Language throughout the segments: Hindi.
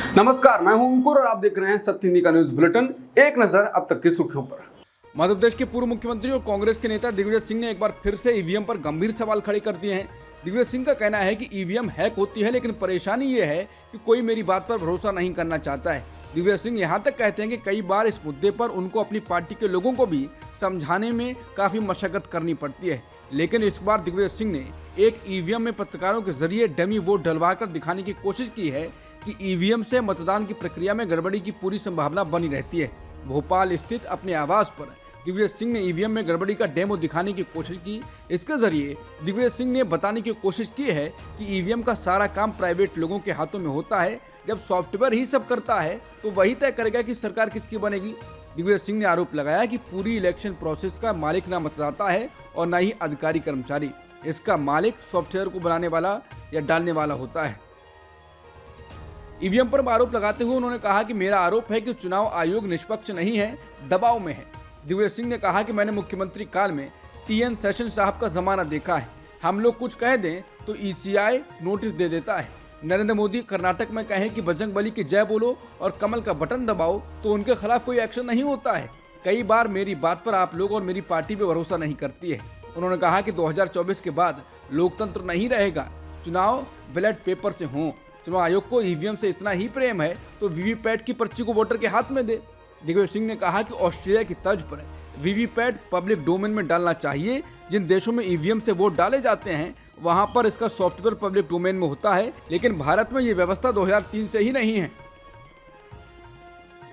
नमस्कार, मैं हूं अंकुर और आप देख रहे हैं सत्य हिंदी का न्यूज बुलेटिन। एक नजर अब तक की सुर्खियों पर। मध्य प्रदेश के पूर्व मुख्यमंत्री और कांग्रेस के नेता दिग्विजय सिंह ने एक बार फिर से ईवीएम पर गंभीर सवाल खड़े कर दिए हैं। दिग्विजय सिंह का कहना है कि ईवीएम हैक होती है, लेकिन परेशानी ये है कि कोई मेरी बात पर भरोसा नहीं करना चाहता है। दिग्विजय सिंह यहाँ तक कहते हैं कि कई बार इस मुद्दे पर उनको अपनी पार्टी के लोगों को भी समझाने में काफी मशक्कत करनी पड़ती है, लेकिन इस बार दिग्विजय सिंह ने एक ईवीएम में पत्रकारों के जरिए डमी वोट डलवाकर दिखाने की कोशिश की है कि ईवीएम से मतदान की प्रक्रिया में गड़बड़ी की पूरी संभावना बनी रहती है। भोपाल स्थित अपने आवास पर दिग्विजय सिंह ने ईवीएम में गड़बड़ी का डेमो दिखाने की कोशिश की। इसके जरिए दिग्विजय सिंह ने बताने की कोशिश की है कि ईवीएम का सारा काम प्राइवेट लोगों के हाथों में होता है। जब सॉफ्टवेयर ही सब करता है तो वही तय करेगा कि सरकार किसकी बनेगी। दिग्विजय सिंह ने आरोप लगाया कि पूरी इलेक्शन प्रोसेस का मालिक न मतदाता है और न ही अधिकारी कर्मचारी, इसका मालिक सॉफ्टवेयर को बनाने वाला या डालने वाला होता है। ईवीएम पर आरोप लगाते हुए उन्होंने कहा कि मेरा आरोप है कि चुनाव आयोग निष्पक्ष नहीं है, दबाव में है। दिग्विजय सिंह ने कहा कि मैंने मुख्यमंत्री काल में टीएन सेशन साहब का जमाना देखा है। हम लोग कुछ कह दें तो ईसीआई नोटिस दे देता है। नरेंद्र मोदी कर्नाटक में कहें कि बजरंग बली की जय बोलो और कमल का बटन दबाओ तो उनके खिलाफ कोई एक्शन नहीं होता है। कई बार मेरी बात पर आप लोग और मेरी पार्टी पे भरोसा नहीं करती है। उन्होंने कहा कि 2024 के बाद लोकतंत्र नहीं रहेगा, चुनाव बैलेट पेपर से हों। चुनाव आयोग को ईवीएम से इतना ही प्रेम है तो वीवीपैट की पर्ची को वोटर के हाथ में दे। दिग्विजय सिंह ने कहा कि ऑस्ट्रेलिया की तर्ज पर वीवीपैट पब्लिक डोमेन में डालना चाहिए। जिन देशों में ईवीएम से वोट डाले जाते हैं वहां पर इसका सॉफ्टवेयर पब्लिक डोमेन में होता है, लेकिन भारत में ये व्यवस्था 2003 से ही नहीं है।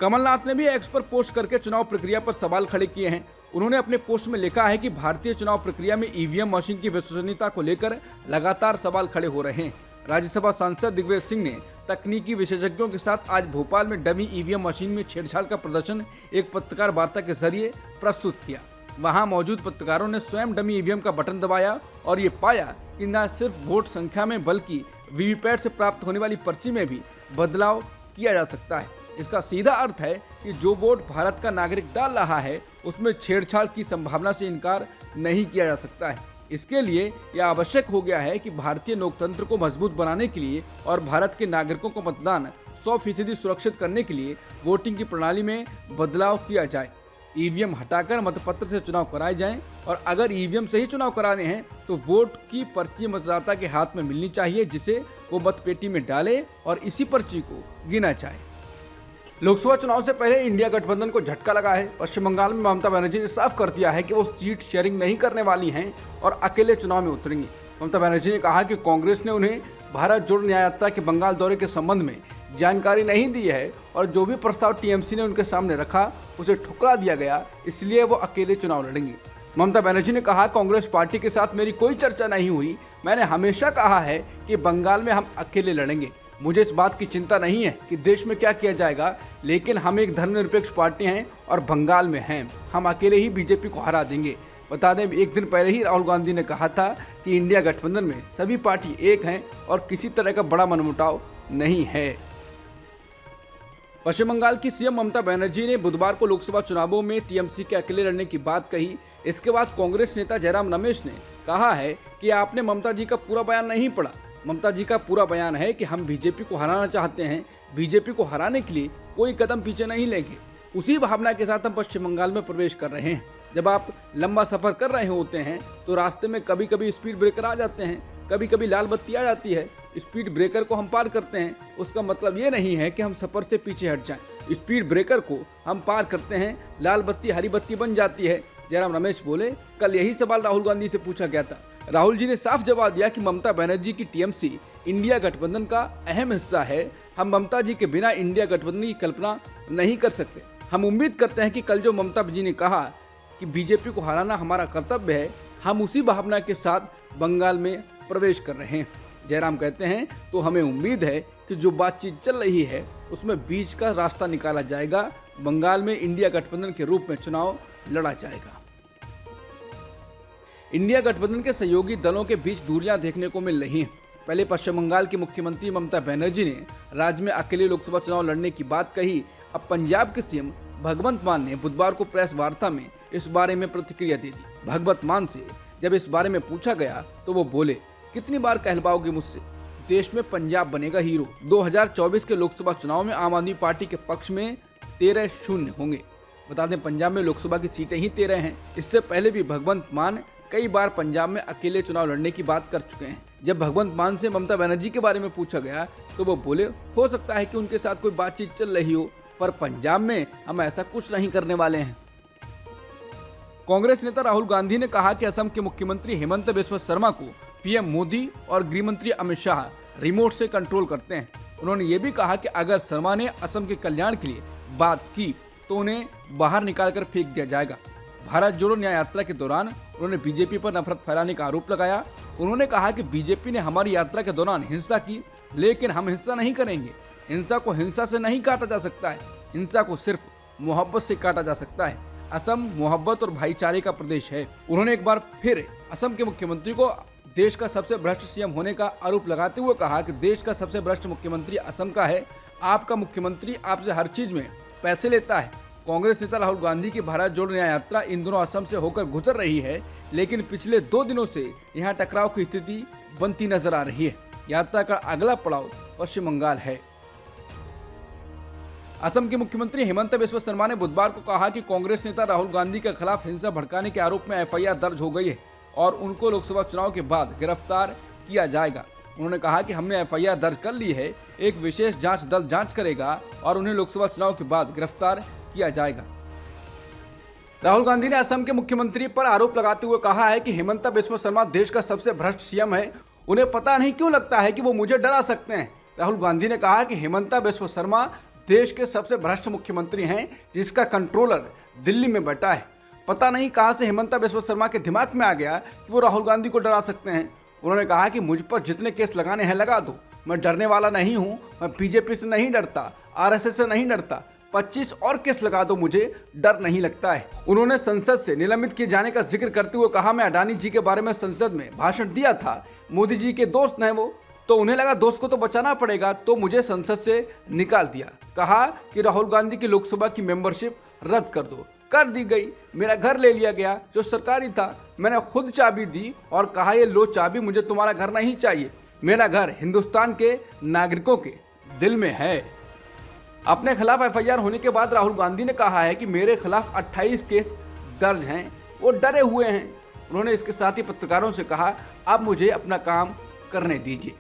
कमलनाथ ने भी एक्स पर पोस्ट करके चुनाव प्रक्रिया पर सवाल खड़े किए हैं। उन्होंने अपने पोस्ट में लिखा है कि भारतीय चुनाव प्रक्रिया में ईवीएम मशीन की विश्वसनीयता को लेकर लगातार सवाल खड़े हो रहे हैं। राज्यसभा सांसद दिग्विजय सिंह ने तकनीकी विशेषज्ञों के साथ आज भोपाल में डमी ईवीएम मशीन में छेड़छाड़ का प्रदर्शन एक पत्रकार वार्ता के जरिए प्रस्तुत किया। वहां मौजूद पत्रकारों ने स्वयं डमी ईवीएम का बटन दबाया और ये पाया कि न सिर्फ वोट संख्या में बल्कि वीवीपैट से प्राप्त होने वाली पर्ची में भी बदलाव किया जा सकता है। इसका सीधा अर्थ है कि जो वोट भारत का नागरिक डाल रहा है उसमें छेड़छाड़ की संभावना से इनकार नहीं किया जा सकता है। इसके लिए यह आवश्यक हो गया है कि भारतीय लोकतंत्र को मजबूत बनाने के लिए और भारत के नागरिकों को मतदान 100% सुरक्षित करने के लिए वोटिंग की प्रणाली में बदलाव किया जाए। ईवीएम हटाकर मतपत्र से चुनाव कराए जाएं और अगर ईवीएम से ही चुनाव कराने हैं तो वोट की पर्ची मतदाता के हाथ में मिलनी चाहिए, जिसे वो मतपेटी में डाले और इसी पर्ची को गिना जाए। लोकसभा चुनाव से पहले इंडिया गठबंधन को झटका लगा है। पश्चिम बंगाल में ममता बनर्जी ने साफ कर दिया है कि वो सीट शेयरिंग नहीं करने वाली हैं और अकेले चुनाव में उतरेंगी। ममता बनर्जी ने कहा कि कांग्रेस ने उन्हें भारत जोड़ो न्याय यात्रा के बंगाल दौरे के संबंध में जानकारी नहीं दी है और जो भी प्रस्ताव टीएमसी ने उनके सामने रखा उसे ठुकरा दिया गया, इसलिए वो अकेले चुनाव लड़ेंगी। ममता बनर्जी ने कहा, कांग्रेस पार्टी के साथ मेरी कोई चर्चा नहीं हुई। मैंने हमेशा कहा है कि बंगाल में हम अकेले लड़ेंगे। मुझे इस बात की चिंता नहीं है कि देश में क्या किया जाएगा, लेकिन हम एक धर्मनिरपेक्ष पार्टी हैं और बंगाल में हैं। हम अकेले ही बीजेपी को हरा देंगे। बता दें, एक दिन पहले ही राहुल गांधी ने कहा था कि इंडिया गठबंधन में सभी पार्टी एक हैं और किसी तरह का बड़ा मनमुटाव नहीं है। पश्चिम बंगाल की सीएम ममता बनर्जी ने बुधवार को लोकसभा चुनावों में टीएमसी के अकेले लड़ने की बात कही। इसके बाद कांग्रेस नेता जयराम रमेश ने कहा है कि आपने ममता जी का पूरा बयान नहीं पढ़ा। ममता जी का पूरा बयान है कि हम बीजेपी को हराना चाहते हैं, बीजेपी को हराने के लिए कोई कदम पीछे नहीं लेंगे। उसी भावना के साथ हम पश्चिम बंगाल में प्रवेश कर रहे हैं। जब आप लंबा सफर कर रहे होते हैं तो रास्ते में कभी कभी स्पीड ब्रेकर आ जाते हैं, कभी कभी लाल बत्ती आ जाती है। स्पीड ब्रेकर को हम पार करते हैं, उसका मतलब ये नहीं है कि हम सफर से पीछे हट जाएं। स्पीड ब्रेकर को हम पार करते हैं, लाल बत्ती हरी बत्ती बन जाती है। जयराम रमेश बोले, कल यही सवाल राहुल गांधी से पूछा गया था। राहुल जी ने साफ जवाब दिया कि ममता बनर्जी की टीएमसी इंडिया गठबंधन का अहम हिस्सा है। हम ममता जी के बिना इंडिया गठबंधन की कल्पना नहीं कर सकते। हम उम्मीद करते हैं कि कल जो ममता जी ने कहा कि बीजेपी को हराना हमारा कर्तव्य है, हम उसी भावना के साथ बंगाल में प्रवेश कर रहे हैं। जयराम कहते हैं, तो हमें उम्मीद है कि जो बातचीत चल रही है उसमें बीच का रास्ता निकाला जाएगा। बंगाल में इंडिया गठबंधन के रूप में चुनाव लड़ा जाएगा। इंडिया गठबंधन के सहयोगी दलों के बीच दूरियां देखने को मिल रही हैं। पहले पश्चिम बंगाल की मुख्यमंत्री ममता बनर्जी ने राज्य में अकेले लोकसभा चुनाव लड़ने की बात कही। अब पंजाब के सीएम भगवंत मान ने बुधवार को प्रेस वार्ता में इस बारे में प्रतिक्रिया दे दी। भगवंत मान से जब इस बारे में पूछा गया तो वो बोले, कितनी बार कहलवाओगे मुझसे, देश में पंजाब बनेगा हीरो। 2024 के लोकसभा चुनाव में आम आदमी पार्टी के पक्ष में 13-0 होंगे। बता दें पंजाब में लोकसभा की सीटें ही 13 हैं। इससे पहले भी भगवंत मान कई बार पंजाब में अकेले चुनाव लड़ने की बात कर चुके हैं। जब भगवंत मान से ममता बनर्जी के बारे में पूछा गया तो वो बोले हो सकता है कि उनके साथ कोई बातचीत चल रही हो, पर पंजाब में हम ऐसा कुछ नहीं करने वाले हैं। कांग्रेस नेता राहुल गांधी ने कहा कि असम के मुख्यमंत्री हेमंत बिस्वा शर्मा को पीएम मोदी और गृह मंत्री अमित शाह रिमोट से कंट्रोल करते हैं। उन्होंने ये भी कहा कि अगर शर्मा ने असम के कल्याण के लिए बात की तो उन्हें बाहर निकालकर फेंक दिया जाएगा। भारत जोड़ो न्याय यात्रा के दौरान उन्होंने बीजेपी पर नफरत फैलाने का आरोप लगाया। उन्होंने कहा कि बीजेपी ने हमारी यात्रा के दौरान हिंसा की, लेकिन हम हिंसा नहीं करेंगे। हिंसा को हिंसा से नहीं काटा जा सकता है, हिंसा को सिर्फ मोहब्बत से काटा जा सकता है। असम मोहब्बत और भाईचारे का प्रदेश है। उन्होंने एक बार फिर असम के मुख्यमंत्री को देश का सबसे भ्रष्ट सीएम होने का आरोप लगाते हुए कहा कि देश का सबसे भ्रष्ट मुख्यमंत्री असम का है। आपका मुख्यमंत्री आपसे हर चीज में पैसे लेता है। कांग्रेस नेता राहुल गांधी की भारत जोड़ो न्याय यात्रा इन दिनों असम से होकर गुजर रही है, लेकिन पिछले 2 दिनों से यहां टकराव की स्थिति बनती नजर आ रही है। यात्रा का अगला पड़ाव पश्चिम बंगाल है। असम के मुख्यमंत्री हेमंत बिस्वा शर्मा ने बुधवार को कहा कि कांग्रेस नेता राहुल गांधी के खिलाफ हिंसा भड़काने के आरोप में एफआईआर दर्ज हो गई है और उनको लोकसभा चुनाव के बाद गिरफ्तार किया जाएगा। उन्होंने कहा कि हमने एफआईआर दर्ज कर ली है, एक विशेष जांच दल जांच करेगा और उन्हें लोकसभा चुनाव के बाद गिरफ्तार किया जाएगा। राहुल गांधी ने असम के मुख्यमंत्री पर आरोप लगाते हुए कहा है कि हेमंत बिस्वा शर्मा देश का सबसे भ्रष्ट सीएम है। उन्हें पता नहीं क्यों लगता है कि वो मुझे डरा सकते हैं। राहुल गांधी ने कहा कि हेमंत बिस्वा शर्मा देश के सबसे भ्रष्ट मुख्यमंत्री हैं, जिसका कंट्रोलर दिल्ली में बैठा है। पता नहीं कहां से हेमंत बिस्वा शर्मा के दिमाग में आ गया कि वो राहुल गांधी को डरा सकते हैं। उन्होंने कहा कि मुझ पर जितने केस लगाने हैं लगा दो, मैं डरने वाला नहीं हूं। मैं बीजेपी से नहीं डरता, आरएसएस से नहीं डरता। 25 और केस लगा दो, मुझे डर नहीं लगता है। उन्होंने संसद से निलंबित किए जाने का जिक्र करते हुए कहा, मैं अडानी जी के बारे में संसद में भाषण दिया था। मोदी जी के दोस्त हैं वो, तो उन्हें लगा दोस्त को तो बचाना पड़ेगा, तो मुझे संसद से निकाल दिया। कहा कि राहुल गांधी की लोकसभा की मेंबरशिप रद्द कर दो, कर दी गई। मेरा घर ले लिया गया जो सरकारी था, मैंने खुद चाबी दी और कहा ये लो चाबी, मुझे तुम्हारा घर नहीं चाहिए। मेरा घर हिंदुस्तान के नागरिकों के दिल में है। अपने खिलाफ एफआईआर होने के बाद राहुल गांधी ने कहा है कि मेरे खिलाफ 28 केस दर्ज हैं, वो डरे हुए हैं। उन्होंने इसके साथ ही पत्रकारों से कहा, अब मुझे अपना काम करने दीजिए।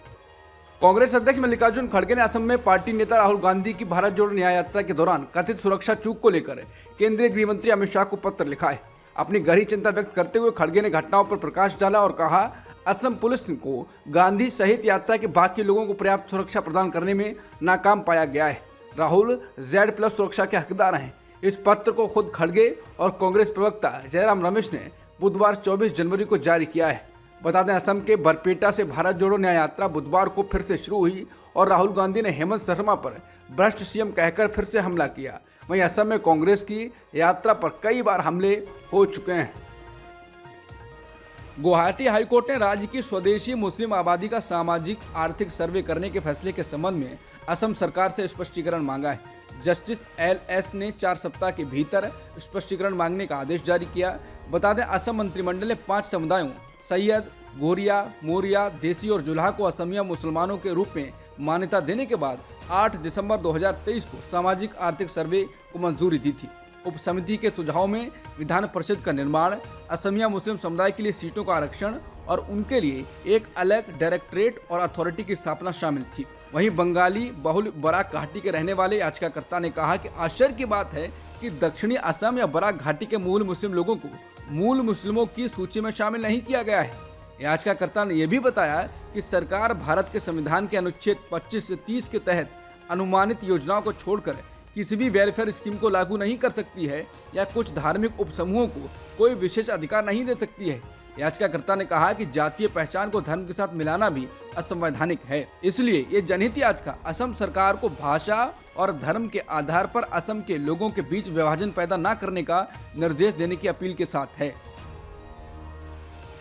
कांग्रेस अध्यक्ष मल्लिकार्जुन खड़गे ने असम में पार्टी नेता राहुल गांधी की भारत जोड़ो न्याय यात्रा के दौरान कथित सुरक्षा चूक को लेकर केंद्रीय गृह मंत्री अमित शाह को पत्र लिखा है। अपनी गहरी चिंता व्यक्त करते हुए खड़गे ने घटनाओं पर प्रकाश डाला और कहा, असम पुलिस को गांधी सहित यात्रा के बाकी लोगों को पर्याप्त सुरक्षा प्रदान करने में नाकाम पाया गया है। राहुल Z+ सुरक्षा के हकदार हैं। इस पत्र को खुद खड़गे और कांग्रेस प्रवक्ता जयराम रमेश ने बुधवार 24 जनवरी को जारी किया है। बता दें, असम के बरपेटा से भारत जोड़ो न्याय यात्रा बुधवार को फिर से शुरू हुई और राहुल गांधी ने हेमंत शर्मा पर भ्रष्ट सीएम कहकर फिर से हमला किया। वहीं असम में कांग्रेस की यात्रा पर कई बार हमले हो चुके हैं। गुवाहाटी हाईकोर्ट ने राज्य की स्वदेशी मुस्लिम आबादी का सामाजिक आर्थिक सर्वे करने के फैसले के संबंध में असम सरकार से स्पष्टीकरण मांगा है। जस्टिस LS ने 4 सप्ताह के भीतर स्पष्टीकरण मांगने का आदेश जारी किया। बता दें, असम मंत्रिमंडल ने 5 समुदायों सैयद, गोरिया, मोरिया, देसी और जुल्हा को असमिया मुसलमानों के रूप में मान्यता देने के बाद 8 दिसंबर 2023 को सामाजिक आर्थिक सर्वे को मंजूरी दी थी। उप समिति के सुझाव में विधान परिषद का निर्माण, असमिया मुस्लिम समुदाय के लिए सीटों का आरक्षण और उनके लिए एक अलग डायरेक्टरेट और अथॉरिटी की स्थापना शामिल थी। वहीं बंगाली बहुल बराक घाटी के रहने वाले याचिकाकर्ता ने कहा कि आश्चर्य की बात है कि दक्षिणी असम या बराक घाटी के मूल मुस्लिम लोगों को मूल मुस्लिमों की सूची में शामिल नहीं किया गया है। याचिकाकर्ता ने यह भी बताया कि सरकार भारत के संविधान के अनुच्छेद 25 से 30 के तहत अनुमानित योजनाओं को छोड़कर किसी भी वेलफेयर स्कीम को लागू नहीं कर सकती है या कुछ धार्मिक उपसमूहों को कोई विशेष अधिकार नहीं दे सकती है। याचिकाकर्ता ने कहा कि जातीय पहचान को धर्म के साथ मिलाना भी असंवैधानिक है। इसलिए ये जनहित याचिका असम सरकार को भाषा और धर्म के आधार पर असम के लोगों के बीच विभाजन पैदा न करने का निर्देश देने की अपील के साथ है।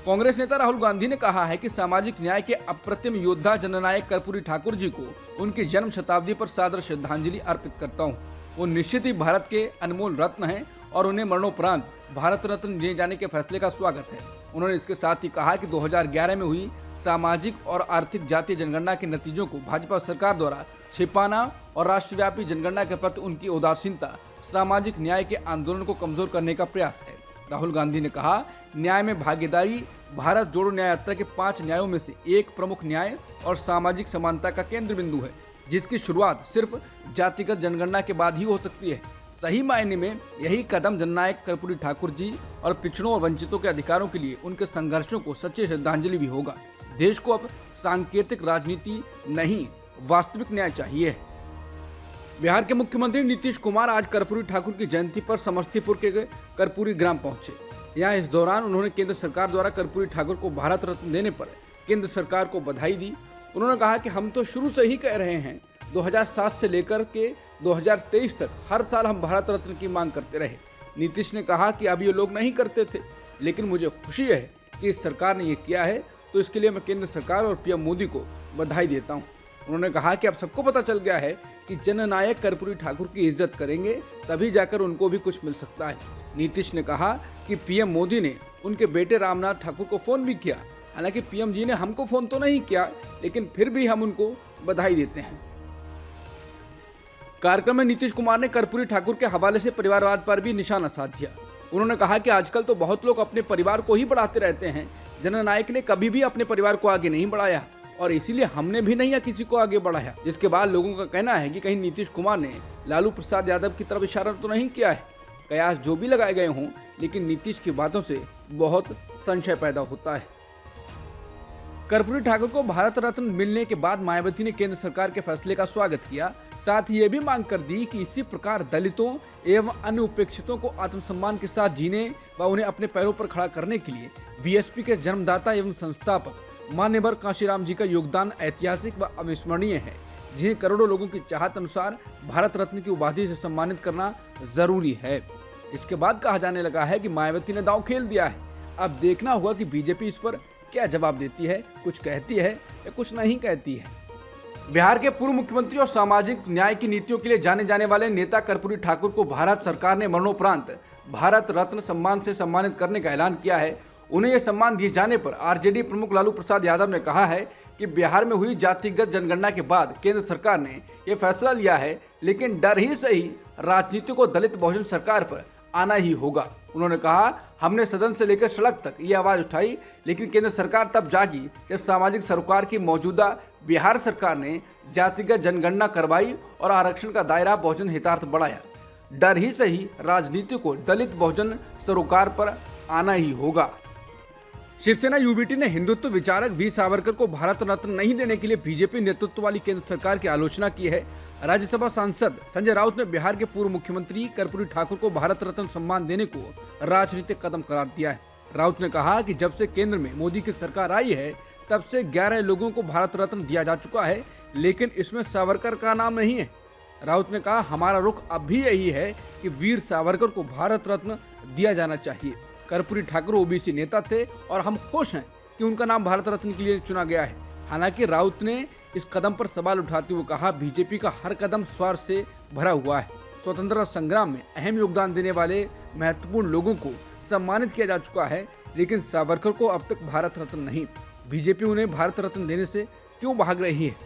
कांग्रेस नेता राहुल गांधी ने कहा है कि सामाजिक न्याय के अप्रतिम योद्धा जननायक कर्पूरी ठाकुर जी को उनकी जन्म शताब्दी पर सादर श्रद्धांजलि अर्पित करता हूं। वो निश्चित ही भारत के अनमोल रत्न हैं और उन्हें मरणोपरांत भारत रत्न दिए जाने के फैसले का स्वागत है। उन्होंने इसके साथ ही कहा कि 2011 में हुई सामाजिक और आर्थिक जातीय जनगणना के नतीजों को भाजपा सरकार द्वारा छिपाना और राष्ट्रव्यापी जनगणना के प्रति उनकी उदासीनता सामाजिक न्याय के आंदोलन को कमजोर करने का प्रयास है। राहुल गांधी ने कहा, न्याय में भागीदारी भारत जोड़ो न्याय यात्रा के 5 न्यायों में से एक प्रमुख न्याय और सामाजिक समानता का केंद्र बिंदु है, जिसकी शुरुआत सिर्फ जातिगत जनगणना के बाद ही हो सकती है। सही मायने में यही कदम जननायक कर्पूरी ठाकुर जी और पिछड़ों और वंचितों के अधिकारों के लिए उनके संघर्षों को सच्ची श्रद्धांजलि भी होगा। देश को अब सांकेतिक राजनीति नहीं, वास्तविक न्याय चाहिए। बिहार के मुख्यमंत्री नीतीश कुमार आज कर्पूरी ठाकुर की जयंती पर समस्तीपुर के कर्पूरी ग्राम पहुंचे। यहाँ इस दौरान उन्होंने केंद्र सरकार द्वारा कर्पूरी ठाकुर को भारत रत्न देने पर केंद्र सरकार को बधाई दी। उन्होंने कहा कि हम तो शुरू से ही कह रहे हैं, 2007 से लेकर के 2023 तक हर साल हम भारत रत्न की मांग करते रहे। नीतीश ने कहा कि अब ये लोग नहीं करते थे, लेकिन मुझे खुशी है कि इस सरकार ने ये किया है, तो इसके लिए मैं केंद्र सरकार और पीएम मोदी को बधाई देता हूँ। उन्होंने कहा कि अब सबको पता चल गया है कि जननायक कर्पूरी ठाकुर की इज्जत करेंगे तभी जाकर उनको भी कुछ मिल सकता है। नीतीश ने कहा कि पीएम मोदी ने उनके बेटे रामनाथ ठाकुर को फोन भी किया। हालांकि पीएम जी ने हमको फोन तो नहीं किया, लेकिन फिर भी हम उनको बधाई देते हैं। कार्यक्रम में नीतीश कुमार ने कर्पूरी ठाकुर के हवाले से परिवारवाद पर भी निशाना साधा। उन्होंने कहा कि आजकल तो बहुत लोग अपने परिवार को ही बढ़ाते रहते हैं, जननायक ने कभी भी अपने परिवार को आगे नहीं बढ़ाया और इसीलिए हमने भी नहीं या किसी को आगे बढ़ाया। जिसके बाद लोगों का कहना है कि कहीं नीतीश कुमार ने लालू प्रसाद यादव की तरफ इशारा तो नहीं किया है। कयास जो भी लगाए गए हों, लेकिन नीतीश की बातों से बहुत संशय पैदा होता है। कर्पूरी ठाकुर को भारत रत्न मिलने के बाद मायावती ने केंद्र सरकार के फैसले का स्वागत किया। साथ ही ये भी मांग कर दी कि इसी प्रकार दलितों एवं अन्य उपेक्षितों को आत्मसम्मान के साथ जीने व उन्हें अपने पैरों पर खड़ा करने के लिए बीएसपी के जन्मदाता एवं संस्थापक मान्यवर कांशीराम जी का योगदान ऐतिहासिक व अविस्मरणीय है, जिन्हें करोड़ों लोगों की चाहत अनुसार भारत रत्न की उपाधि से सम्मानित करना जरूरी है। इसके बाद कहा जाने लगा है कि मायावती ने दांव खेल दिया है। अब देखना होगा कि बीजेपी इस पर क्या जवाब देती है, कुछ कहती है या कुछ नहीं कहती है। बिहार के पूर्व मुख्यमंत्री और सामाजिक न्याय की नीतियों के लिए जाने जाने वाले नेता कर्पूरी ठाकुर को भारत सरकार ने मरणोपरांत भारत रत्न सम्मान से सम्मानित करने का ऐलान किया है। उन्हें यह सम्मान दिए जाने पर आरजेडी प्रमुख लालू प्रसाद यादव ने कहा है कि बिहार में हुई जातिगत जनगणना के बाद केंद्र सरकार ने यह फैसला लिया है, लेकिन डर ही सही राजनीति को दलित बहुजन सरकार पर आना ही होगा। उन्होंने कहा, हमने सदन से लेकर सड़क तक ये आवाज उठाई, लेकिन केंद्र सरकार तब जागी जब सामाजिक सरोकार की मौजूदा बिहार सरकार ने जातिगत जनगणना करवाई और आरक्षण का दायरा बहुजन हितार्थ बढ़ाया। डर ही सही राजनीति को दलित बहुजन सरोकार पर आना ही होगा। शिवसेना यूबीटी ने हिंदुत्व विचारक वी सावरकर को भारत रत्न नहीं देने के लिए बीजेपी नेतृत्व वाली केंद्र सरकार की आलोचना की है। राज्यसभा सांसद संजय राउत ने बिहार के पूर्व मुख्यमंत्री कर्पूरी ठाकुर को भारत रत्न सम्मान देने को राजनीतिक कदम करार दिया है। राउत ने कहा कि जब से केंद्र में मोदी की सरकार आई है, तब से 11 लोगों को भारत रत्न दिया जा चुका है, लेकिन इसमें सावरकर का नाम नहीं है। राउत ने कहा, हमारा रुख अब भी यही है कि वीर सावरकर को भारत रत्न दिया जाना चाहिए। कर्पूरी ठाकुर ओबीसी नेता थे और हम खुश हैं कि उनका नाम भारत रत्न के लिए चुना गया है। हालांकि राउत ने इस कदम पर सवाल उठाते हुए कहा, बीजेपी का हर कदम स्वार्थ से भरा हुआ है। स्वतंत्रता संग्राम में अहम योगदान देने वाले महत्वपूर्ण लोगों को सम्मानित किया जा चुका है, लेकिन सावरकर को अब तक भारत रत्न नहीं। बीजेपी उन्हें भारत रत्न देने से क्यों भाग रही है?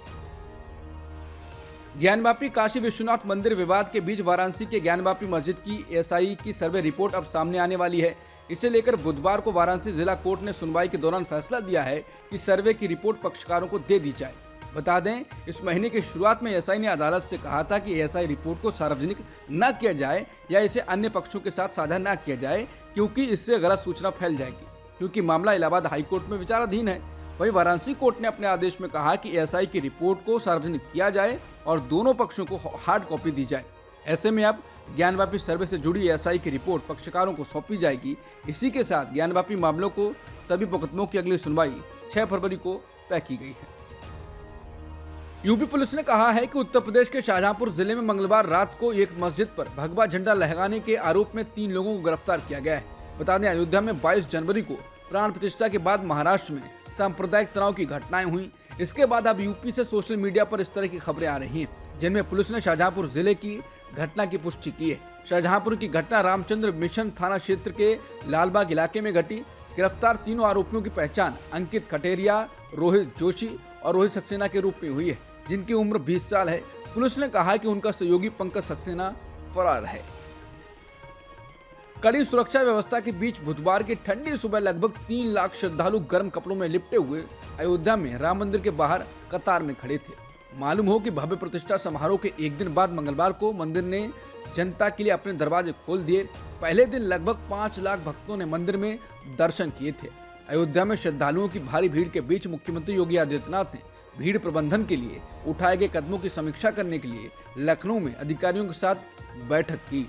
ज्ञानवापी काशी विश्वनाथ मंदिर विवाद के बीच वाराणसी के ज्ञानवापी मस्जिद की एसआई की सर्वे रिपोर्ट अब सामने आने वाली है। इसे लेकर बुधवार को वाराणसी जिला कोर्ट ने सुनवाई के दौरान फैसला दिया है कि सर्वे की रिपोर्ट पक्षकारों को दे दी जाए। बता दें, इस महीने की शुरुआत में एसआई ने अदालत से कहा था कि एसआई रिपोर्ट को सार्वजनिक न किया जाए या इसे अन्य पक्षों के साथ साझा न किया जाए, क्योंकि इससे गलत सूचना फैल जाएगी। क्योंकि मामला इलाहाबाद हाईकोर्ट में विचाराधीन है। वहीं वाराणसी कोर्ट ने अपने आदेश में कहा कि एसआई की रिपोर्ट को सार्वजनिक किया जाए और दोनों पक्षों को हार्ड कॉपी दी जाए। ऐसे में अब ज्ञानवापी सर्वे से जुड़ी एसआई की रिपोर्ट पक्षकारों को सौंपी जाएगी। इसी के साथ ज्ञानवापी मामलों को सभी मुकदमों की अगली सुनवाई 6 फरवरी को तय की गई है। यूपी पुलिस ने कहा है कि उत्तर प्रदेश के शाहजहांपुर जिले में मंगलवार रात को एक मस्जिद पर भगवा झंडा लहराने के आरोप में 3 लोगों को गिरफ्तार किया गया है। बता दें, अयोध्या में 22 जनवरी को प्राण प्रतिष्ठा के बाद महाराष्ट्र में सांप्रदायिक तनाव की घटनाएं हुई। इसके बाद अब यूपी से सोशल मीडिया पर इस तरह की खबरें आ रही हैं, जिनमें पुलिस ने शाहजहांपुर जिले की घटना की पुष्टि की है। शाहजहांपुर की घटना रामचंद्र मिशन थाना क्षेत्र के लालबाग इलाके में घटी। गिरफ्तार तीनों आरोपियों की पहचान अंकित खटेरिया, रोहित जोशी और रोहित सक्सेना के रूप में हुई है, जिनकी उम्र 20 साल है। पुलिस ने कहा कि उनका सहयोगी पंकज सक्सेना फरार है। कड़ी सुरक्षा व्यवस्था के बीच बुधवार की ठंडी सुबह लगभग 3 लाख श्रद्धालु गर्म कपड़ों में लिपटे हुए अयोध्या में राम मंदिर के बाहर कतार में खड़े थे। मालूम हो कि भव्य प्रतिष्ठा समारोह के एक दिन बाद मंगलवार को मंदिर ने जनता के लिए अपने दरवाजे खोल दिए। पहले दिन लगभग 5 लाख भक्तों ने मंदिर में दर्शन किए थे। अयोध्या में श्रद्धालुओं की भारी भीड़ के बीच मुख्यमंत्री योगी आदित्यनाथ ने भीड़ प्रबंधन के लिए उठाए गए कदमों की समीक्षा करने के लिए लखनऊ में अधिकारियों के साथ बैठक की।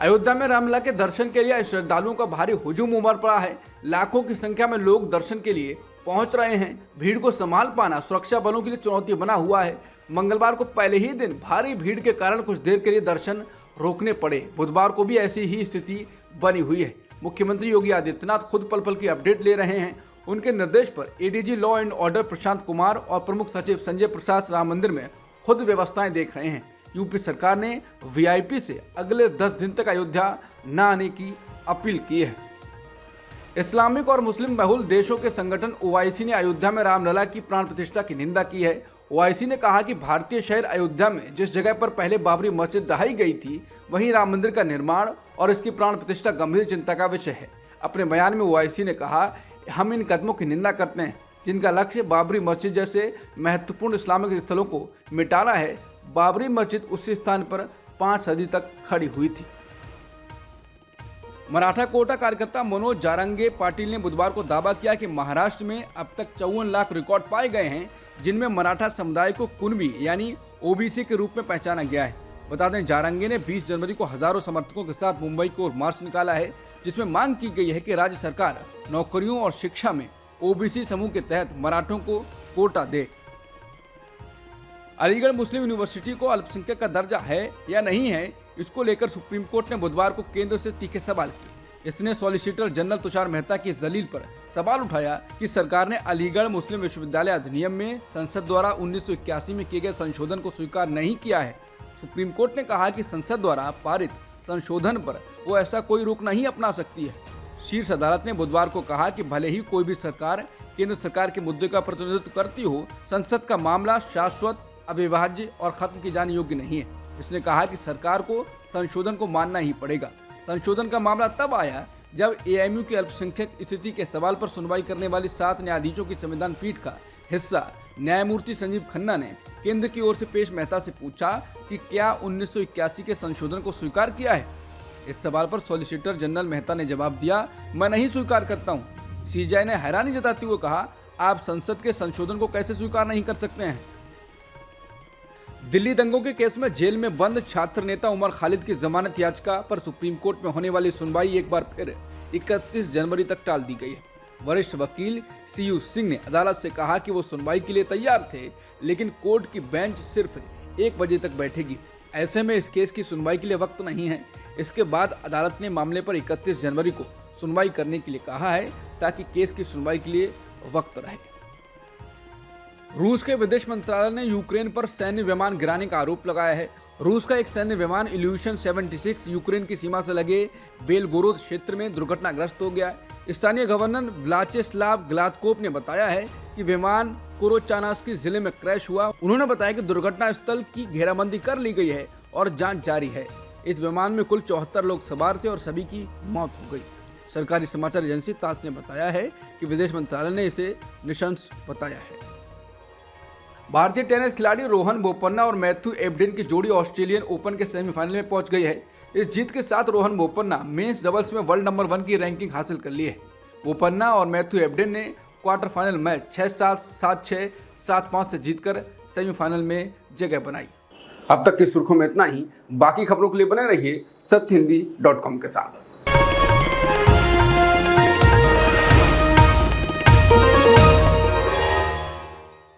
अयोध्या में रामलला के दर्शन के लिए श्रद्धालुओं का भारी हुजूम उमड़ पड़ा है। लाखों की संख्या में लोग दर्शन के लिए पहुंच रहे हैं। भीड़ को संभाल पाना सुरक्षा बलों के लिए चुनौती बना हुआ है। मंगलवार को पहले ही दिन भारी भीड़ के कारण कुछ देर के लिए दर्शन रोकने पड़े। बुधवार को भी ऐसी ही स्थिति बनी हुई है। मुख्यमंत्री योगी आदित्यनाथ खुद पल पल की अपडेट ले रहे हैं। उनके निर्देश पर ADG law and order Prashant Kumar और प्रमुख सचिव संजय प्रसाद राम मंदिर में खुद व्यवस्थाएं देख रहे हैं। यूपी सरकार ने वीआईपी से अगले 10 दिन तक अयोध्या न आने की अपील की है। इस्लामिक और मुस्लिम बहुल देशों के संगठन ओआईसी ने अयोध्या में रामलला की प्राण प्रतिष्ठा की निंदा की है। ओआईसी ने कहा कि भारतीय शहर अयोध्या में जिस जगह पर पहले बाबरी मस्जिद ढहाई गई थी, वहीं राम मंदिर का निर्माण और इसकी प्राण प्रतिष्ठा गंभीर चिंता का विषय है। अपने बयान में ओआईसी ने कहा, हम इन कदमों की निंदा करते हैं जिनका लक्ष्य बाबरी मस्जिद जैसे महत्वपूर्ण इस्लामिक स्थलों को मिटाना है। बाबरी मस्जिद उसी स्थान पर 5 सदी तक खड़ी हुई थी। मराठा कोटा कार्यकर्ता मनोज जारंगे पाटिल ने बुधवार को दावा किया कि महाराष्ट्र में अब तक 54 लाख रिकॉर्ड पाए गए हैं, जिनमें मराठा समुदाय को कुणबी यानी ओबीसी के रूप में पहचाना गया है। बता दें, जारंगे ने 20 जनवरी को हजारों समर्थकों के साथ मुंबई की ओर मार्च निकाला है, जिसमें मांग की गई है कि राज्य सरकार नौकरियों और शिक्षा में ओबीसी समूह के तहत मराठों को कोटा दे। अलीगढ़ मुस्लिम यूनिवर्सिटी को अल्पसंख्यक का दर्जा है या नहीं है, इसको लेकर सुप्रीम कोर्ट ने बुधवार को केंद्र से तीखे सवाल किए। इसने सॉलिसिटर जनरल तुषार मेहता की इस दलील पर सवाल उठाया कि सरकार ने अलीगढ़ मुस्लिम विश्वविद्यालय अधिनियम में संसद द्वारा 1981 में किए गए संशोधन को स्वीकार नहीं किया है। सुप्रीम कोर्ट ने कहा कि संसद द्वारा पारित संशोधन पर वो ऐसा कोई रोक नहीं अपना सकती है। शीर्ष अदालत ने बुधवार को कहा कि भले ही कोई भी सरकार केंद्र सरकार के मुद्दे का प्रतिनिधित्व करती हो, संसद का मामला शाश्वत, अविभाज्य और खत्म की जाने योग्य नहीं है। इसने कहा कि सरकार को संशोधन को मानना ही पड़ेगा। संशोधन का मामला तब आया जब एएमयू की अल्पसंख्यक स्थिति के सवाल पर सुनवाई करने वाली 7 न्यायाधीशों की संविधान पीठ का हिस्सा न्यायमूर्ति संजीव खन्ना ने केंद्र की ओर से पेश मेहता से पूछा कि क्या 1981 के संशोधन को स्वीकार किया है। इस सवाल पर सॉलिसिटर जनरल मेहता ने जवाब दिया, मैं नहीं स्वीकार करता हूँ। सीजेआई ने हैरानी जताते हुए कहा, आप संसद के संशोधन को कैसे स्वीकार नहीं कर सकते हैं। दिल्ली दंगों के केस में जेल में बंद छात्र नेता उमर खालिद की जमानत याचिका पर सुप्रीम कोर्ट में होने वाली सुनवाई एक बार फिर 31 जनवरी तक टाल दी गई है। वरिष्ठ वकील सीयू सिंह ने अदालत से कहा कि वो सुनवाई के लिए तैयार थे, लेकिन कोर्ट की बेंच सिर्फ 1 बजे तक बैठेगी। ऐसे में इस केस की सुनवाई के लिए वक्त नहीं है। इसके बाद अदालत ने मामले पर 31 जनवरी को सुनवाई करने के लिए कहा है, ताकि केस की सुनवाई के लिए वक्त रहे। रूस के विदेश मंत्रालय ने यूक्रेन पर सैन्य विमान गिराने का आरोप लगाया है। रूस का एक सैन्य विमान इल्यूशन 76 यूक्रेन की सीमा से लगे बेलगोरोद क्षेत्र में दुर्घटनाग्रस्त हो गया। स्थानीय गवर्नर व्लाचेस्लाव ग्लादकोप ने बताया है कि विमान कोरोचानास्की जिले में क्रैश हुआ। उन्होंने बताया कि दुर्घटना स्थल की घेराबंदी कर ली गई है और जांच जारी है। इस विमान में कुल 74 लोग सवार थे और सभी की मौत हो गई। सरकारी समाचार एजेंसी तास ने बताया है कि विदेश मंत्रालय ने इसे निशंस बताया है। भारतीय टेनिस खिलाड़ी रोहन बोपन्ना और मैथ्यू एबडेन की जोड़ी ऑस्ट्रेलियन ओपन के सेमीफाइनल में पहुंच गई है। इस जीत के साथ रोहन बोपन्ना मेंस डबल्स में वर्ल्ड नंबर 1 की रैंकिंग हासिल कर ली है। बोपन्ना और मैथ्यू एबडेन ने क्वार्टर फाइनल मैच 6-7, 7-6, 7-5 से जीतकर सेमीफाइनल में जगह बनाई। अब तक की सुर्खियों में इतना ही। बाकी खबरों के लिए बने रहिए सत्यहिंदी.com के साथ।